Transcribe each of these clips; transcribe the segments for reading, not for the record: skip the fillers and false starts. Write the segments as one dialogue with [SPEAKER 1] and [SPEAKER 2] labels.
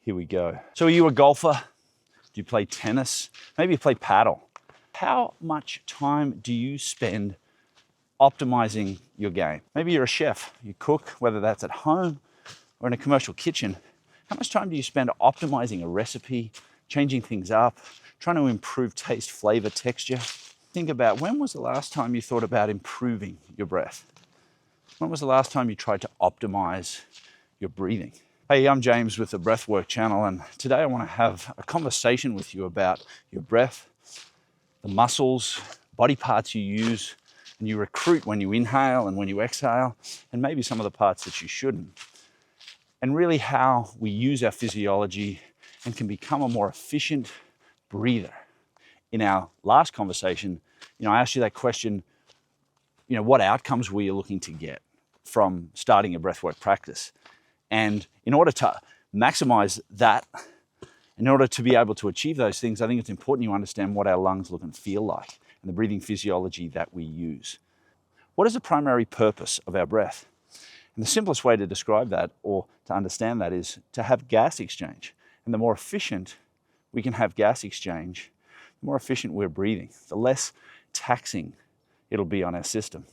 [SPEAKER 1] Here we go. So are you a golfer? Do you play tennis? Maybe you play paddle. How much time do you spend optimizing your game? Maybe you're a chef, you cook, whether that's at home or in a commercial kitchen. How much time do you spend optimizing a recipe, changing things up, trying to improve taste, flavor, texture? Think about, when was the last time you thought about improving your breath? When was the last time you tried to optimize your breathing? Hey, I'm James with the Breathwork channel, and today I want to have a conversation with you about your breath, the muscles, body parts you use, and you recruit when you inhale and when you exhale, and maybe some of the parts that you shouldn't. And really how we use our physiology and can become a more efficient breather. In our last conversation, I asked you that question, what outcomes were you looking to get from starting a breathwork practice? And in order to maximize that, in order to be able to achieve those things, I think it's important you understand what our lungs look and feel like and the breathing physiology that we use. What is the primary purpose of our breath? And the simplest way to describe that or to understand that is to have gas exchange. And the more efficient we can have gas exchange, the more efficient we're breathing, the less taxing it'll be on our system.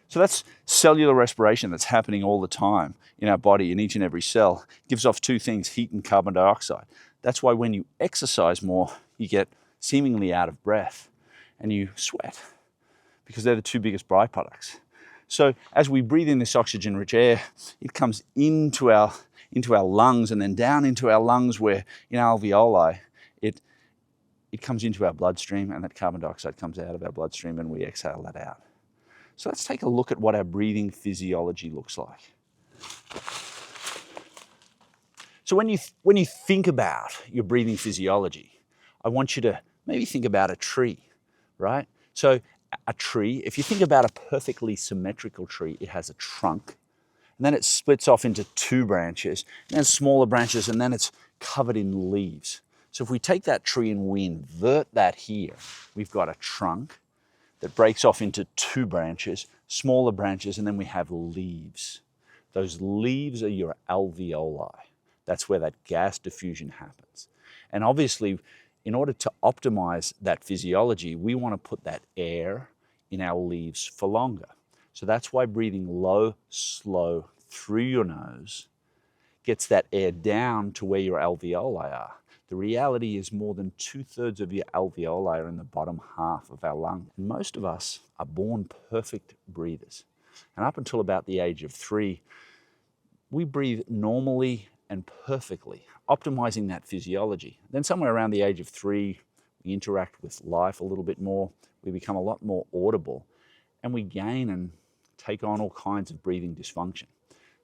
[SPEAKER 1] So that's cellular respiration that's happening all the time in our body, in each and every cell. It gives off two things, heat and carbon dioxide. That's why when you exercise more, you get seemingly out of breath and you sweat, because they're the two biggest byproducts. So as we breathe in this oxygen-rich air, it comes into our lungs and then down into our lungs where in our alveoli, it comes into our bloodstream, and that carbon dioxide comes out of our bloodstream and we exhale that out. So let's take a look at what our breathing physiology looks like. So when you think about your breathing physiology, I want you to maybe think about a tree, right? So a tree, if you think about a perfectly symmetrical tree, it has a trunk, and then it splits off into two branches, and then smaller branches, and then it's covered in leaves. So if we take that tree and we invert that here, we've got a trunk that breaks off into two branches, smaller branches, and then we have leaves. Those leaves are your alveoli. That's where that gas diffusion happens. And obviously, in order to optimize that physiology, we want to put that air in our leaves for longer. So that's why breathing low, slow through your nose gets that air down to where your alveoli are. The reality is more than 2/3 of your alveoli are in the bottom half of our lung. And most of us are born perfect breathers. And up until about the age of 3, we breathe normally and perfectly, optimizing that physiology. Then somewhere around the age of 3, we interact with life a little bit more, we become a lot more audible, and we gain and take on all kinds of breathing dysfunction.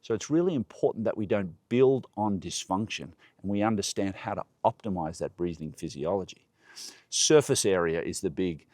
[SPEAKER 1] So it's really important that we don't build on dysfunction and we understand how to optimize that breathing physiology. Surface area is the big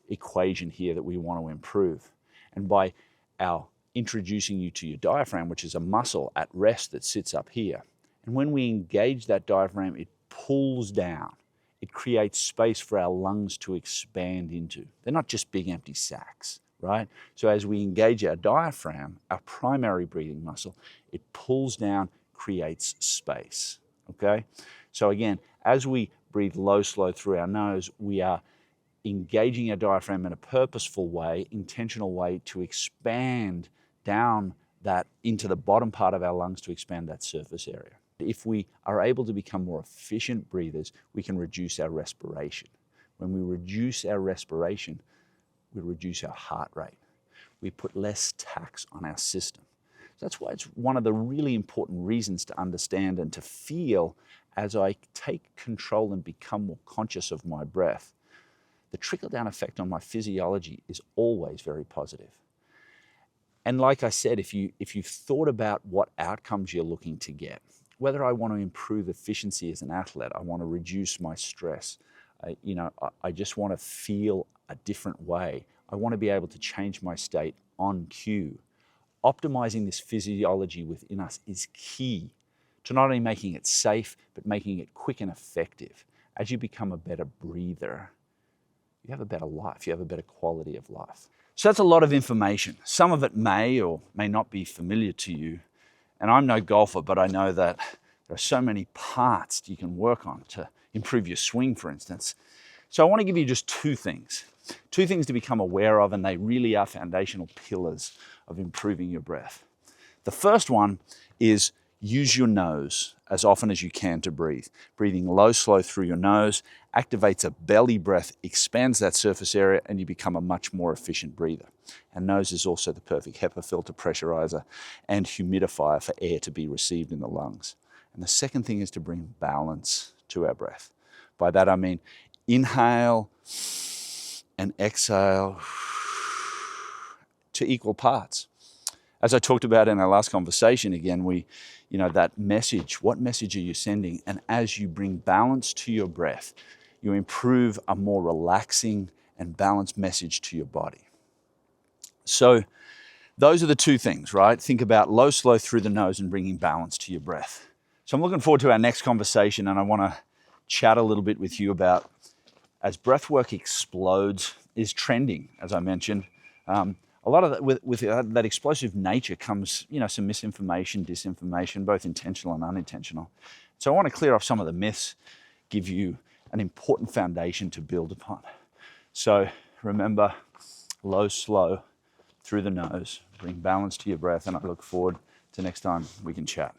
[SPEAKER 1] equation here that we want to improve. And by our introducing you to your diaphragm, which is a muscle at rest that sits up here, and when we engage that diaphragm, it pulls down. It creates space for our lungs to expand into. They're not just big empty sacs, right? So as we engage our diaphragm, our primary breathing muscle, it pulls down, creates space, okay? So again, as we breathe low, slow through our nose, we are engaging our diaphragm in a purposeful way, intentional way to expand down that into the bottom part of our lungs to expand that surface area. If we are able to become more efficient breathers, we can reduce our respiration. When we reduce our respiration, we reduce our heart rate. We put less tax on our system. So that's why it's one of the really important reasons to understand and to feel as I take control and become more conscious of my breath. The trickle-down effect on my physiology is always very positive. And like I said, if you've thought about what outcomes you're looking to get, whether I want to improve efficiency as an athlete, I want to reduce my stress, I just want to feel a different way. I want to be able to change my state on cue. Optimizing this physiology within us is key to not only making it safe, but making it quick and effective. As you become a better breather, you have a better life, you have a better quality of life. So that's a lot of information. Some of it may or may not be familiar to you. And I'm no golfer, but I know that There are so many parts you can work on to improve your swing, for instance. So I want to give you just two things to become aware of, and they really are foundational pillars of improving your breath. The first one is use your nose as often as you can to breathe. Breathing low, slow through your nose activates a belly breath, expands that surface area, and you become a much more efficient breather. And nose is also the perfect HEPA filter, pressurizer, and humidifier for air to be received in the lungs. And the second thing is to bring balance to our breath. By that I mean inhale and exhale to equal parts. As I talked about in our last conversation, again, that message, what message are you sending? And as you bring balance to your breath, you improve a more relaxing and balanced message to your body. So those are the two things, right? Think about low, slow through the nose and bringing balance to your breath. So I'm looking forward to our next conversation, and I want to chat a little bit with you about, as breathwork explodes, is trending, as I mentioned. A lot of that, with that explosive nature comes, some misinformation, disinformation, both intentional and unintentional. So I want to clear up some of the myths, give you an important foundation to build upon. So remember, low, slow through the nose, bring balance to your breath, and I look forward to next time we can chat.